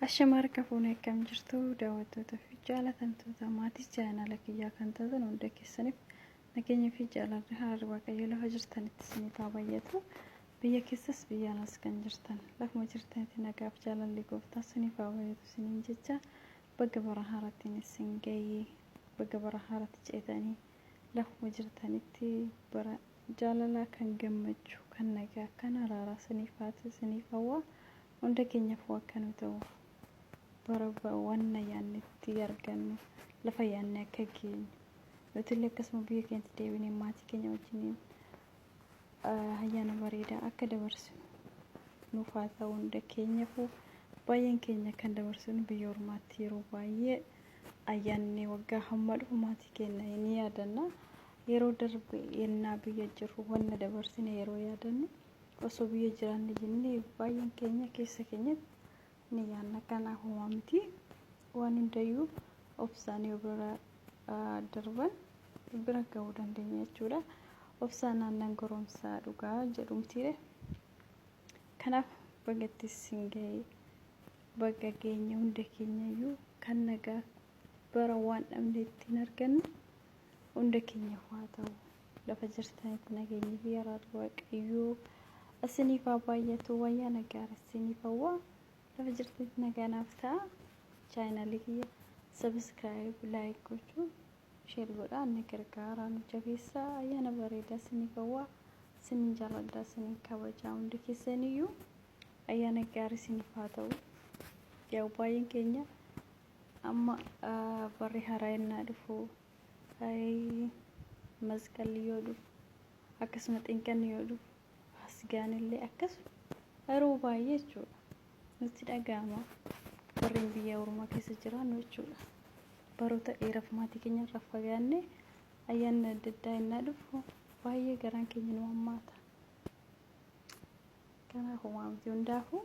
Ashamarka fuunee akkam jirtu daawwattoota fi jaallatamtoota maatii chaanala kiyyaa kan taatan hunda keessaniif nageenya fi jaalalli haala waaqayyo lafa jirtanitti isiniif haa baay'atu. Biyya keessas biyya alas kan jirtan lafuma jirtanitti nagaaf jaalalli gooftaa isiniif haa baay'atu isiniin jecha bagga bara haarattiin isin gahee bagga bara haaratti ceetanii lafuma jirtanitti bara jaalalaa kan gammachuu kan nagaa kan araaraa isiniif haa ta'u isiniif hawwa hunda keenyaaf akka nu ta'u. Bara wanna yaannetti argannu lafa yaanne akka geenyu nuti illee akkasuma biyya keenyatti deebinee maatii keenya wajjiniin ayyaana bareedaa akka dabarsinu nuuf haa ta'u hunda keenyaaf baay'een keenya kan dabarsinu biyya ormaatti yeroo baay'ee ayyaanni waggaa hamma dhufu maatii keenya ni yaadanna yeroo darbe yennaa biyya jirru wanna dabarsine yeroo yaadannu osoo biyya jiraanne jennee baay'een keenya keessa keenyatti ni yaanna kanaaf miti waan hundayyuu obsaan yoo bira darban bira ga'uu dandeenya jechuudha. Obsaan aannan goromsaa dhugaa jedhumtiire kanaaf bagatti isin ga'ee bagga keenya hunda keenyayyuu kan nagaa bara waan dhabne ittiin argannu hunda keenyaaf haa ta'u lafa jirtanitti nageenyi fi araara waaqayyoo isiniif haa baay'atu wayyaa nagaa isiniif hawwa. Lafa jirtanitti nagaanaaf ta'a chaanalii kiyya subscribe like gochuu share godhaa na gargaaraa nu jabeessaa ayyaana bareedaa isiniif hawwa isinin jaalladha isinin kabajaa hundi keessaniyyuu ayyaana gaarii isiniif haa ta'u. Yaa baay'een keenya amma barri haaraa yennaa dhufu masqalli yoo dhufu akkasuma xinqanni yoo dhufu asgaanillee akkasuma yeroo baay'ee jechuudha. Nuti dhaga'ama warreen biyya ormaa keessa jiraannu jechuudha. Baroota dheeraaf maatii keenya irraa fagaanne ayyaanni adda addaa yennaa dhufu baay'ee garaan keenya nu hammaata. Kanaaf miti hundaafuu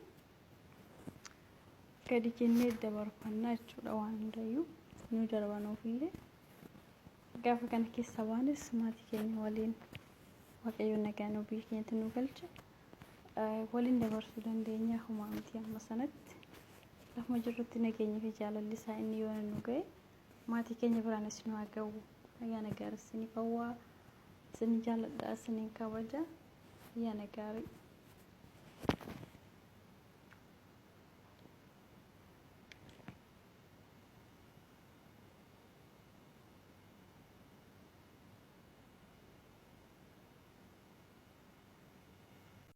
gadi jennee dabarfannaa jechuudha waan hundayyuu nu darbanuufillee gaafa kana keessa waanis maatii keenya waliin waaqayyo nagaa nu biyya keenyatti nu galche. Waliin dabarsuu dandeenya miti amma sanatti lafuma jirrutti nageenya fi jaalalli isaa inni yoo nu ga'e maatii keenya biraanis nu haa ga'u ayyaana gaarii isiniif hawwa isinin jaalladha isinin kabaja ayyaana gaarii.